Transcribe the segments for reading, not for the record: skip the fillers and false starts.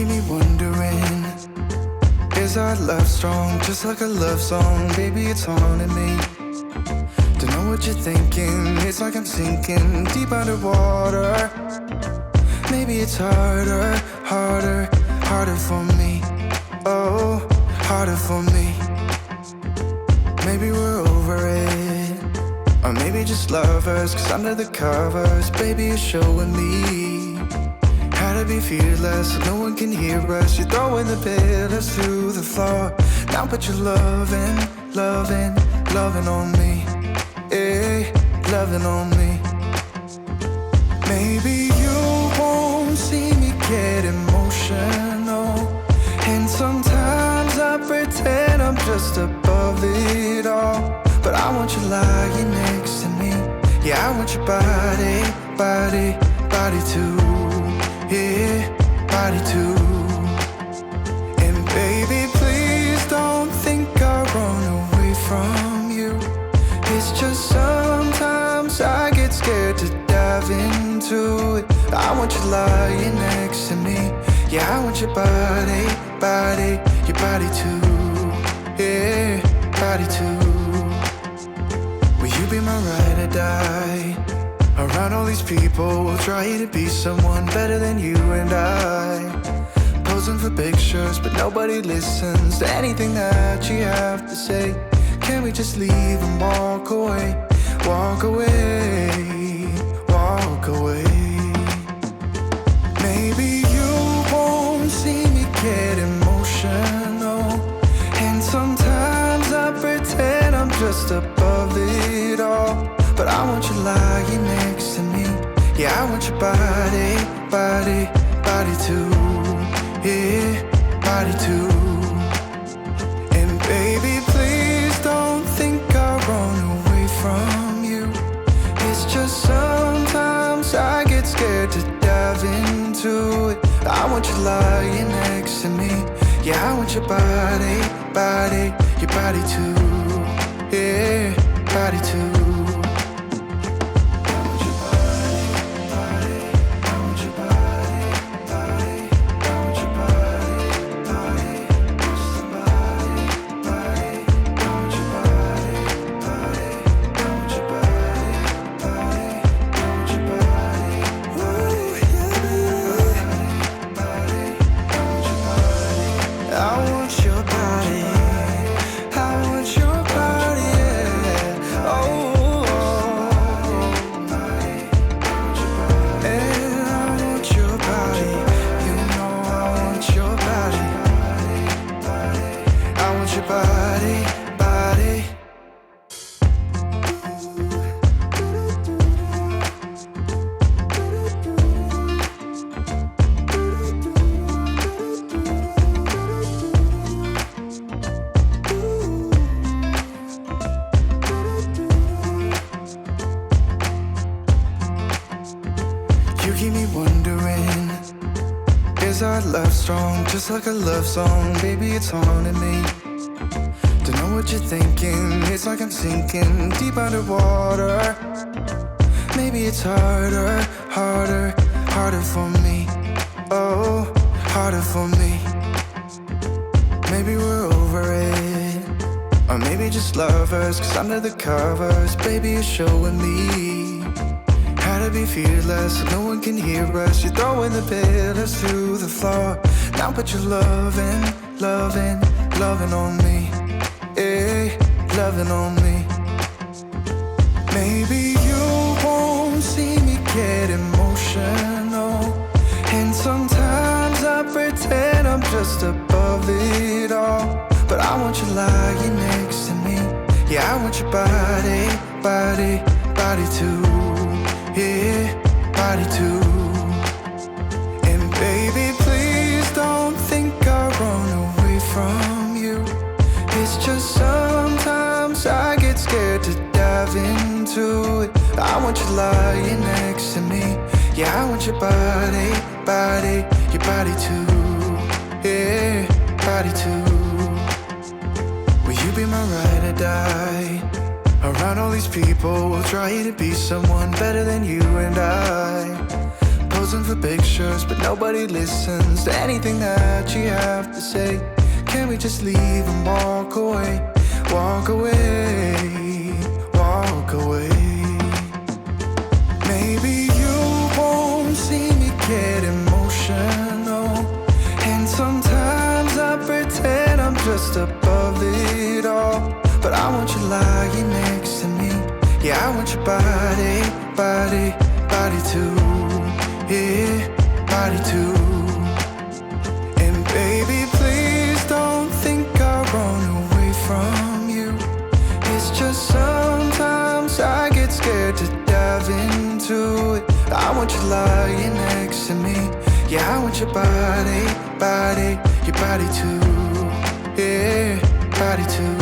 keep me wondering, is our love strong, just like a love song? Baby, it's haunting me. Don't know what you're thinking, it's like I'm sinking deep underwater. Maybe it's harder, harder, harder for me. Oh, harder for me. Maybe we're over it, or maybe just lovers, cause under the covers, baby, you're showing me how to be fearless so no one can hear us. You're throwing the pillars through the floor. Now put your loving, loving, loving on me. Eh, loving on me. Maybe you won't see me get emotional, and sometimes I pretend I'm just above it all. But I want you lying next to me. Yeah, I want your body, body, body too. Yeah, body too. And baby, please don't think I run away from you. It's just sometimes I get scared to dive into it. I want you lying next to me. Yeah, I want your body, body, your body too. Yeah, body too. Will you be my ride or die? Around all these people, we'll try to be someone better than you and I. Posing for pictures, but nobody listens to anything that you have to say. Can we just leave and walk away? Walk away, walk away. Maybe you won't see me get emotional, and sometimes I pretend I'm just above it all. But I want you lying next to me. Yeah, I want your body, body, body too. Yeah, body too. And baby, please don't think I run away from you. It's just sometimes I get scared to dive into it. I want you lying next to me. Yeah, I want your body, body, your body too. Yeah, body too. You keep me wondering, is our love strong, just like a love song? Baby, it's haunting me. Don't know what you're thinking, it's like I'm sinking deep underwater. Maybe it's harder, harder, harder for me. Oh, harder for me. Maybe we're over it, or maybe just lovers, cause under the covers, baby, you're showing me how to be fearless so no one can hear us. You're throwing the pillars through the floor. Now put your loving, loving, loving on me. Eh, loving on me. Maybe you won't see me get emotional, and sometimes I pretend I'm just above it all. But I want you lying next to me. Yeah, I want your body, body, body too. Yeah, body too. And baby, please don't think I run away from you. It's just sometimes I get scared to dive into it. I want you lying next to me. Yeah, I want your body, body, your body too. Yeah, body too. Will you be my ride or die? Around all these people, we'll try to be someone better than you and I. Posing for pictures, but nobody listens to anything that you have to say. Can we just leave and walk away? Walk away, walk away. Maybe you won't see me get emotional, and sometimes I pretend I'm just above it all. But I want you lying next to me. Yeah, I want your body, body, body too. Yeah, body too. And baby, please don't think I'll run away from you. It's just sometimes I get scared to dive into it. I want you lying next to me. Yeah, I want your body, body, your body too. Yeah, body too.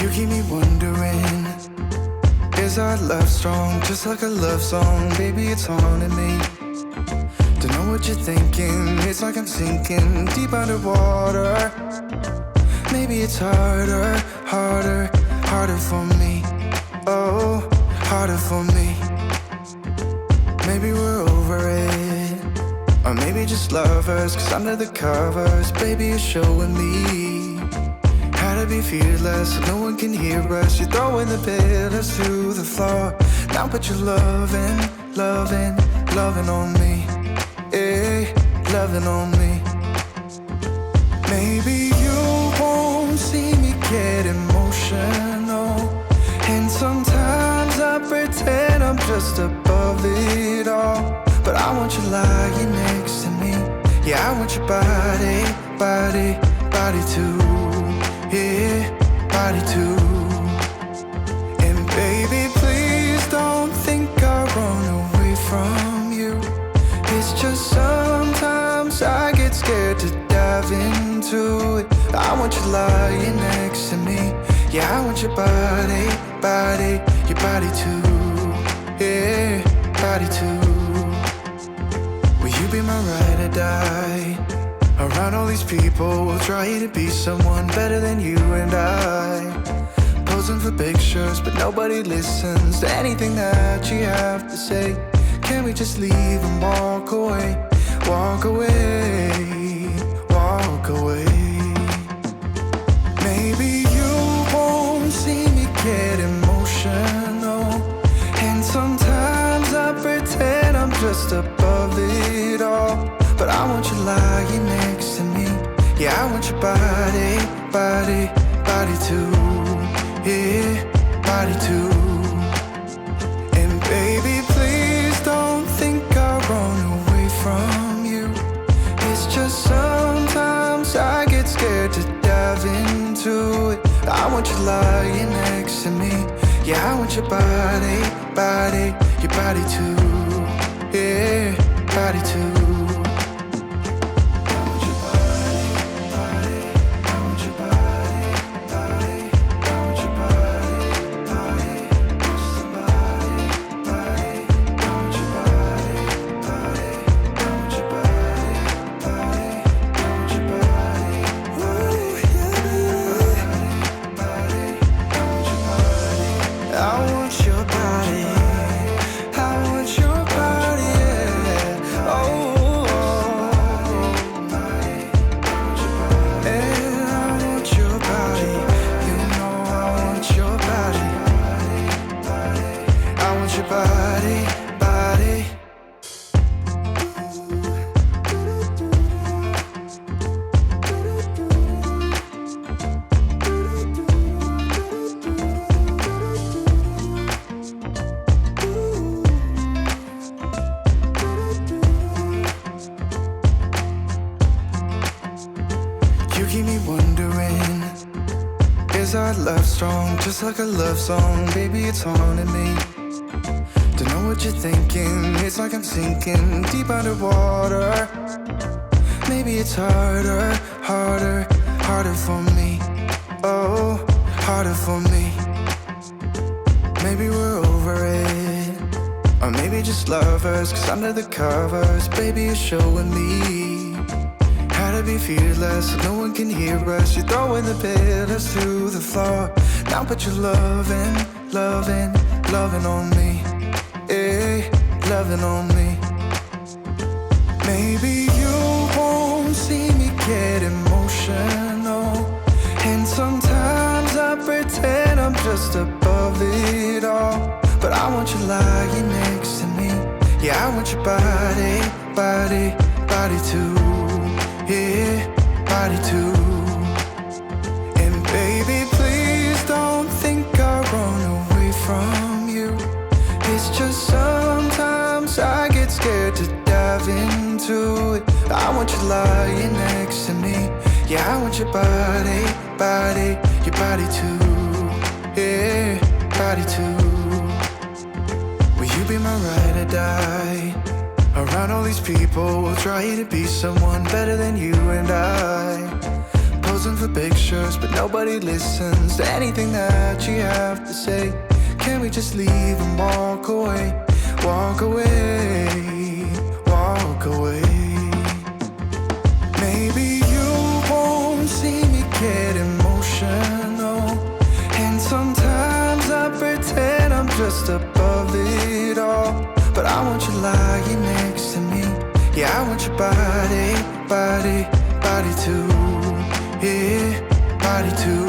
You keep me wondering, is our love strong? Just like a love song, baby, it's haunting me. Don't know what you're thinking, it's like I'm sinking deep underwater. Maybe it's harder, harder, harder for me. Oh, harder for me. Maybe we're over it, or maybe just lovers, 'cause under the covers, baby, you're showing me how to be fearless, so no one can hear us. You're throwing the pillars to the floor. Now put your loving, loving, loving on me. Yeah, loving on me. Maybe you won't see me get emotional, and sometimes I pretend I'm just above it all. But I want you lying next to me. Yeah, I want your body, body, body too. Yeah, body too. And baby, please don't think I'll run away from you. It's just sometimes I get scared to dive into it. I want you lying next to me. Yeah, I want your body, body, your body too. Yeah, body too. Will you be my ride or die? Around all these people, we'll try to be someone better than you and I. Posing for pictures, but nobody listens to anything that you have to say. Can we just leave and walk away? Walk away, walk away. Maybe you won't see me get emotional, and sometimes I pretend I'm just above it all. But I want you lying next to me. Yeah, I want your body, body, body too. Yeah, body too. And baby, please don't think I'll run away from you. It's just sometimes I get scared to dive into it. I want you lying next to me. Yeah, I want your body, body, your body too. Yeah, body too. Bye. strong, just like a love song. Baby, it's haunting me. Don't know what you're thinking. It's like I'm sinking deep underwater. Maybe it's harder, harder, harder for me. Oh, harder for me. Maybe we're over it, or maybe just lovers. Cause under the covers, baby, you're showing me how to be fearless so no one can hear us. You're throwing the pillars through the floor. Now put your loving, loving, loving on me. Eh, loving on me. Maybe you won't see me get emotional, and sometimes I pretend I'm just above it all. But I want you lying next to me. Yeah, I want your body, body, body too. Yeah, body too. And baby, please don't think I run away from you. It's just sometimes I get scared to dive into it. I want you lying next to me. Yeah, I want your body, body, your body too. Yeah, body too. Will you be my ride or die? Around all these people, trying to be someone better than you and I. Posing for pictures, but nobody listens to anything that you have to say. Can we just leave and walk away? Walk away, walk away. Maybe you won't see me get emotional, and sometimes I pretend I'm just above it all. But I want you lying next to me. Yeah, I want your body, body, body too. Yeah, body too.